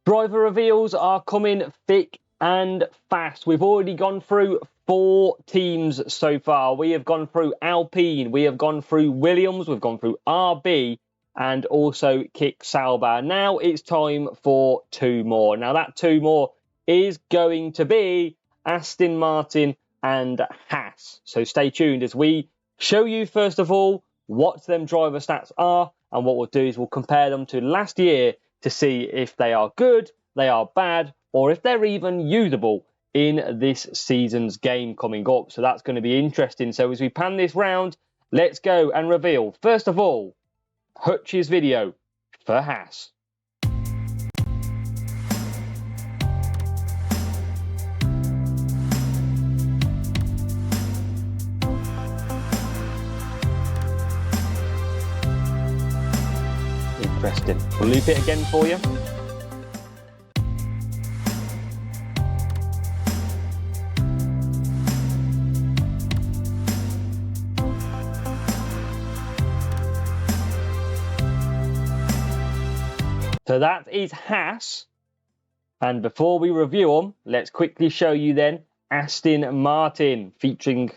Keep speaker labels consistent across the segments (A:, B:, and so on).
A: Driver reveals are coming thick and fast. We've already gone through 4 teams so far. We have gone through Alpine, we have gone through Williams, we've gone through RB, and also Kick Sauber. Now it's time for 2 more. Now that 2 more is going to be Aston Martin and Haas. So stay tuned as we show you, first of all, what them driver stats are, and what we'll do is we'll compare them to last year to see if they are good, they are bad, or if they're even usable in this season's game coming up. So that's going to be interesting. So as we pan this round, let's go and reveal, first of all, Hutch's video for Haas. Interesting. We'll loop it again for you. So that is Haas. And before we review them, let's quickly show you then Aston Martin, featuring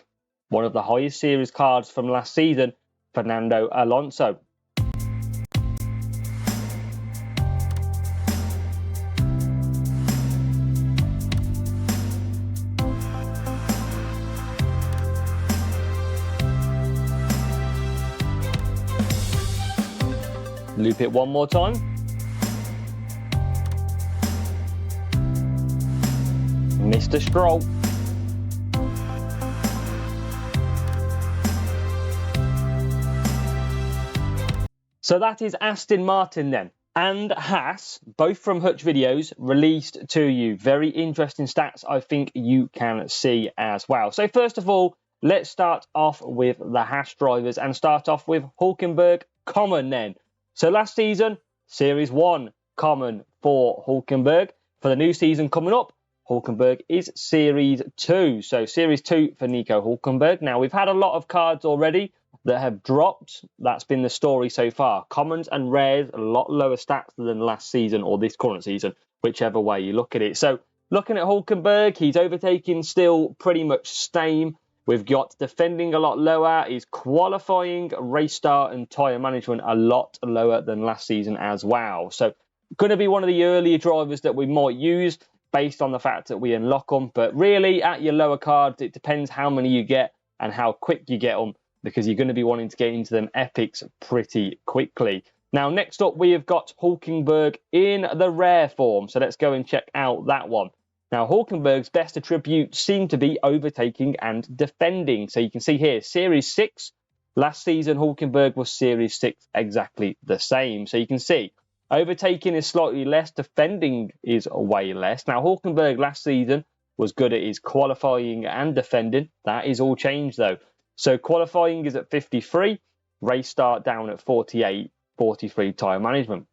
A: one of the highest series cards from last season, Fernando Alonso. Loop it one more time. Mr. Stroll. So that is Aston Martin then, and Haas, both from Hutch videos, released to you. Very interesting stats I think you can see as well. So first of all, let's start off with the Haas drivers and start off with Hulkenberg Common then. So last season, Series 1 Common for Hulkenberg. For the new season coming up, Hulkenberg is Series 2. So Series 2 for Nico Hulkenberg. Now, we've had a lot of cards already that have dropped. That's been the story so far. Commons and rares, a lot lower stats than last season or this current season, whichever way you look at it. So looking at Hulkenberg, he's overtaking still pretty much same. We've got defending a lot lower. He's qualifying, race start and tyre management a lot lower than last season as well. So going to be one of the earlier drivers that we might use based on the fact that we unlock them. But really, at your lower cards, it depends how many you get and how quick you get them, because you're going to be wanting to get into them epics pretty quickly. Now, next up, we have got Hulkenberg in the rare form. So let's go and check out that one. Now, Hulkenberg's best attributes seem to be overtaking and defending. So you can see here, Series 6. Last season, Hulkenberg was Series 6, exactly the same. So you can see, overtaking is slightly less, defending is way less. Now, Hulkenberg last season was good at his qualifying and defending. That is all changed, though. So qualifying is at 53, race start down at 48, 43 tyre management.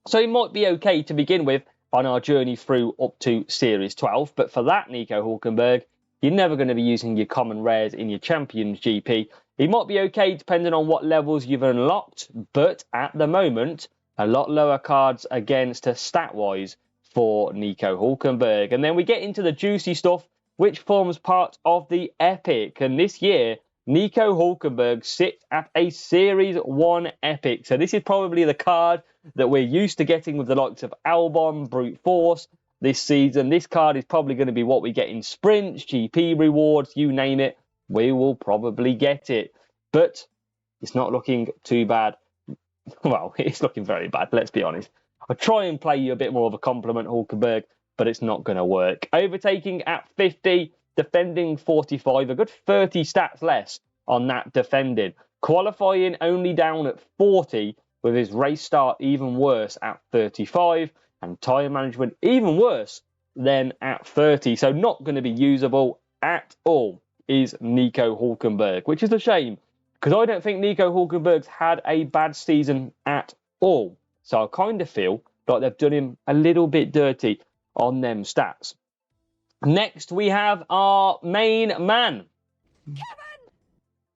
A: So it might be okay to begin with on our journey through up to Series 12. But for that, Nico Hulkenberg, you're never going to be using your common rares in your Champions GP. It might be okay depending on what levels you've unlocked, but at the moment, a lot lower cards against stat-wise for Nico Hulkenberg. And then we get into the juicy stuff, which forms part of the Epic. And this year, Nico Hulkenberg sits at a Series 1 Epic. So this is probably the card that we're used to getting with the likes of Albon, Brute Force this season. This card is probably going to be what we get in sprints, GP rewards, you name it. We will probably get it. But it's not looking too bad. Well, it's looking very bad, let's be honest. I'll try and play you a bit more of a compliment, Hulkenberg, but it's not going to work. Overtaking at 50, defending 45, a good 30 stats less on that defending. Qualifying only down at 40, with his race start even worse at 35, and tyre management even worse than at 30. So not going to be usable at all is Nico Hulkenberg, which is a shame, because I don't think Nico Hulkenberg's had a bad season at all. So I kind of feel like they've done him a little bit dirty on them stats. Next, we have our main man,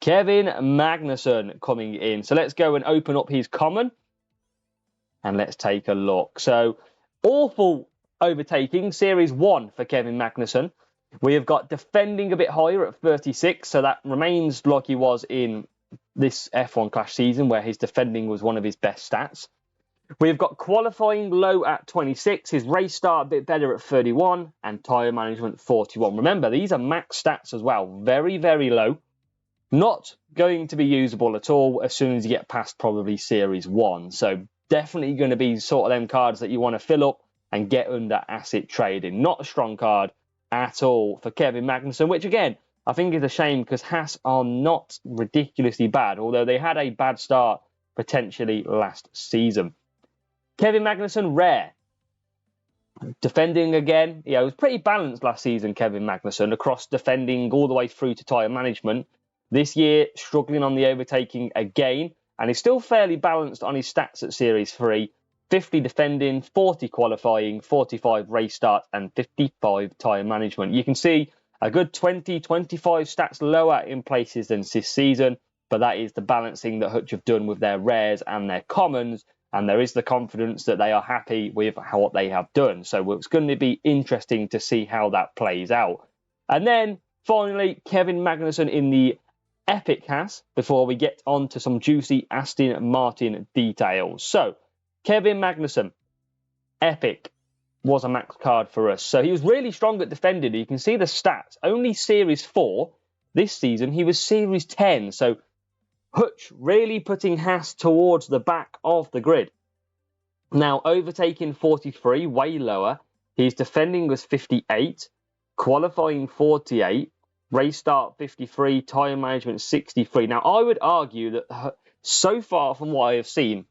A: Kevin Magnussen, coming in. So let's go and open up his common and let's take a look. So Awful overtaking, Series 1 for Kevin Magnussen. We have got defending a bit higher at 36, so that remains like he was in this F1 Clash season, where his defending was one of his best stats. We've got qualifying low at 26, his race start a bit better at 31, and tyre management 41. Remember, these are max stats as well, very, very low. Not going to be usable at all as soon as you get past probably Series 1. So definitely going to be sort of them cards that you want to fill up and get under asset trading. Not a strong card at all for Kevin Magnussen, which again, I think is a shame because Haas are not ridiculously bad, although they had a bad start potentially last season. Kevin Magnussen, rare. Defending again, it was pretty balanced last season, Kevin Magnussen, across defending all the way through to tyre management. This year, struggling on the overtaking again, and he's still fairly balanced on his stats at Series 3. 50 defending, 40 qualifying, 45 race start, and 55 tyre management. You can see a good 20, 25 stats lower in places than this season, but that is the balancing that Hutch have done with their rares and their commons, and there is the confidence that they are happy with what they have done. So it's going to be interesting to see how that plays out. And then, finally, Kevin Magnussen in the Epic Haas, before we get on to some juicy Aston Martin details. So, Kevin Magnussen, Epic, was a max card for us. So he was really strong at defending. You can see the stats. Only Series 4 this season. He was Series 10. So Hutch really putting Haas towards the back of the grid. Now, overtaking 43, way lower. His defending was 58. Qualifying 48. Race start 53. Tyre management 63. Now, I would argue that so far from what I have seen,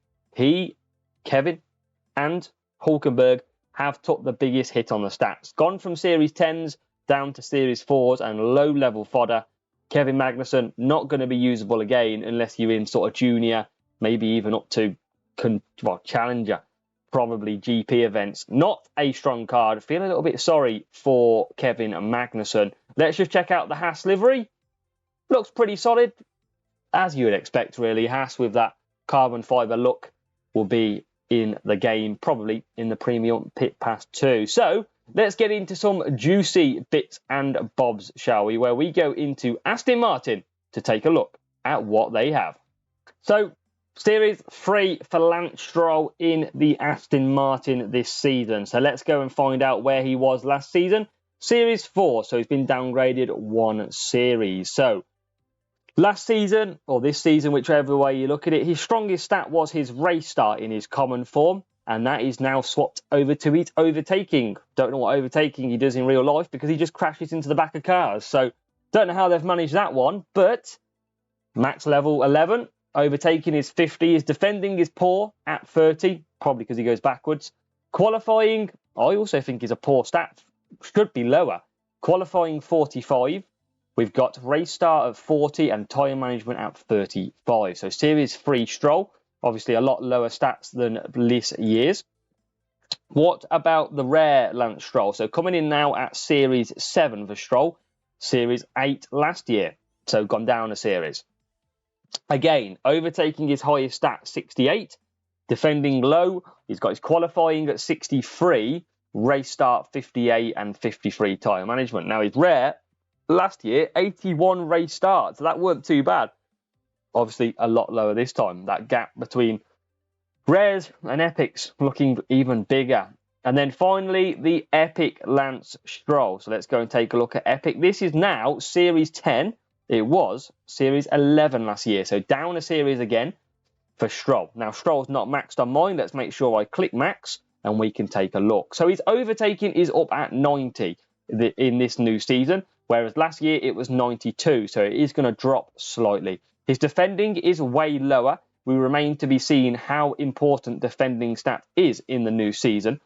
A: Kevin and Hulkenberg have took the biggest hit on the stats. Gone from Series 10s down to Series 4s and low-level fodder. Kevin Magnussen not going to be usable again unless you're in sort of junior, maybe even up to challenger, probably GP events. Not a strong card. Feel a little bit sorry for Kevin Magnussen. Let's just check out the Haas livery. Looks pretty solid, as you would expect, really. Haas with that carbon fibre look will be in the game, probably in the Premium Pit Pass too. So let's get into some juicy bits and bobs, shall we, where we go into Aston Martin to take a look at what they have. So Series 3 for Lance Stroll in the Aston Martin this season. So let's go and find out where he was last season. Series 4, so he's been downgraded one series. So last season, or this season, whichever way you look at it, his strongest stat was his race start in his common form, and that is now swapped over to his overtaking. Don't know what overtaking he does in real life because he just crashes into the back of cars. So don't know how they've managed that one, but max level 11, overtaking is 50, his defending is poor at 30, probably because he goes backwards. Qualifying, I also think is a poor stat, should be lower. Qualifying 45. We've got race start at 40 and tyre management at 35. So Series 3 Stroll, obviously a lot lower stats than this year's. What about the rare Lance Stroll? So coming in now at Series 7 for Stroll, Series 8 last year. So gone down a series. Again, overtaking his highest stat, 68. Defending low, he's got his qualifying at 63. Race start 58 and 53 tyre management. Now his rare, last year, 81 race starts. So that weren't too bad. Obviously, a lot lower this time. That gap between rares and epics looking even bigger. And then finally, the epic Lance Stroll. So let's go and take a look at epic. This is now Series 10. It was Series 11 last year. So down a series again for Stroll. Now, Stroll's not maxed on mine. Let's make sure I click max and we can take a look. So his overtaking is up at 90 in this new season, whereas last year it was 92. So it is going to drop slightly. His defending is way lower. We remain to be seen how important defending stat is in the new season.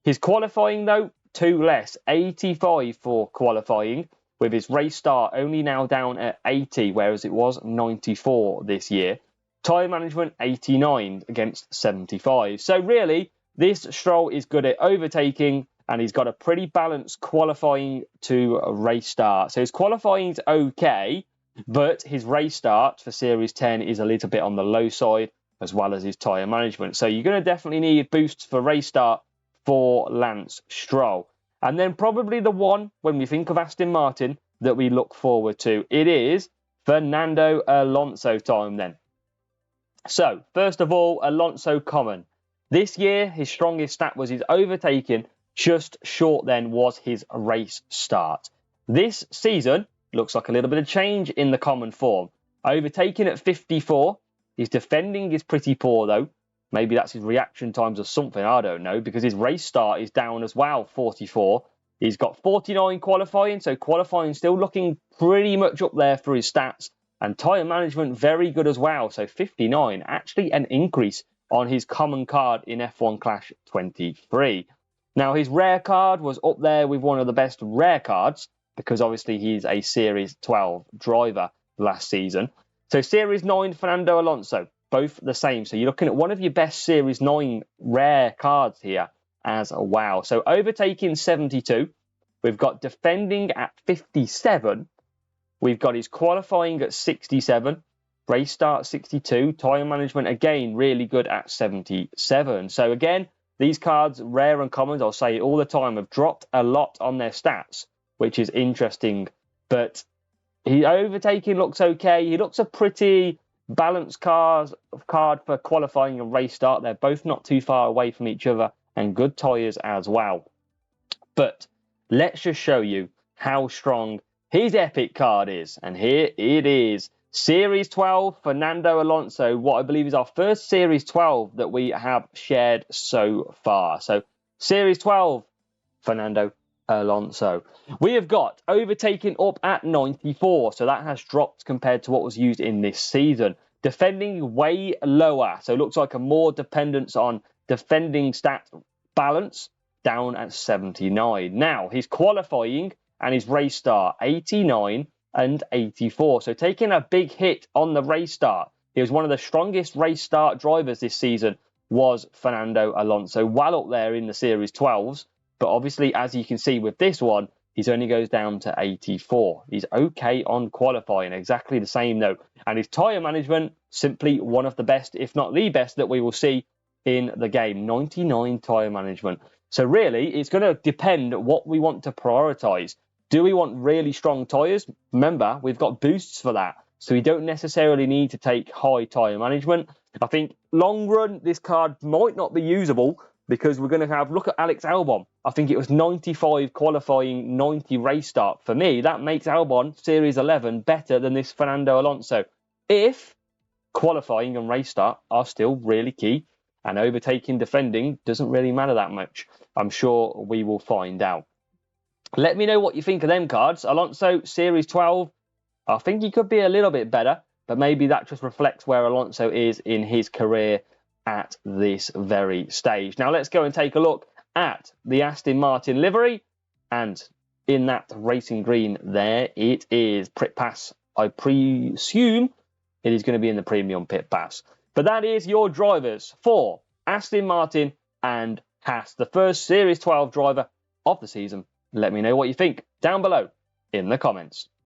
A: His qualifying, though, 2 less. 85 for qualifying, with his race start only now down at 80, whereas it was 94 this year. Tyre management, 89 against 75. So really, this Stroll is good at overtaking, and he's got a pretty balanced qualifying to race start. So his qualifying is okay, but his race start for Series 10 is a little bit on the low side, as well as his tyre management. So you're going to definitely need boosts for race start for Lance Stroll. And then probably the one, when we think of Aston Martin, that we look forward to, it is Fernando Alonso time then. So, first of all, Alonso common. This year, his strongest stat was his overtaking. Just short then was his race start. This season, looks like a little bit of change in the common form. Overtaking at 54. His defending is pretty poor though. Maybe that's his reaction times or something, I don't know, because his race start is down as well, 44. He's got 49 qualifying, so qualifying still looking pretty much up there for his stats. And tyre management, very good as well, so 59, actually an increase on his common card in F1 Clash 23. Now, his rare card was up there with one of the best rare cards, because obviously he's a Series 12 driver last season. So Series 9, Fernando Alonso, both the same. So you're looking at one of your best Series 9 rare cards here as well. So overtaking 72. We've got defending at 57. We've got his qualifying at 67. Race start 62. Tyre management, again, really good at 77. So again, these cards, rare and commons, I'll say it all the time, have dropped a lot on their stats, which is interesting. But he overtaking looks okay. He looks a pretty balanced card for qualifying and race start. They're both not too far away from each other and good tyres as well. But let's just show you how strong his epic card is. And here it is. Series 12, Fernando Alonso, what I believe is our first Series 12 that we have shared so far. So Series 12, Fernando Alonso. We have got overtaking up at 94, so that has dropped compared to what was used in this season. Defending way lower, so it looks like a more dependence on defending stat balance, down at 79. Now, his qualifying and his race start, 89 and 84. So taking a big hit on the race start. He was one of the strongest race start drivers this season, was Fernando Alonso, well up there in the Series 12s. But obviously, as you can see with this one, he only goes down to 84. He's okay on qualifying, exactly the same though. And his tyre management, simply one of the best, if not the best, that we will see in the game. 99 tyre management. So really, it's going to depend what we want to prioritise. Do we want really strong tyres? Remember, we've got boosts for that. So we don't necessarily need to take high tyre management. I think long run, this card might not be usable because we're going to have, look at Alex Albon. I think it was 95 qualifying, 90 race start. For me, that makes Albon Series 11 better than this Fernando Alonso. If qualifying and race start are still really key and overtaking defending doesn't really matter that much. I'm sure we will find out. Let me know what you think of them cards. Alonso, Series 12. I think he could be a little bit better, but maybe that just reflects where Alonso is in his career at this very stage. Now let's go and take a look at the Aston Martin livery. And in that racing green there, it is Pit Pass. I presume it is going to be in the Premium Pit Pass. But that is your drivers for Aston Martin and Haas, the first Series 12 driver of the season. Let me know what you think down below in the comments.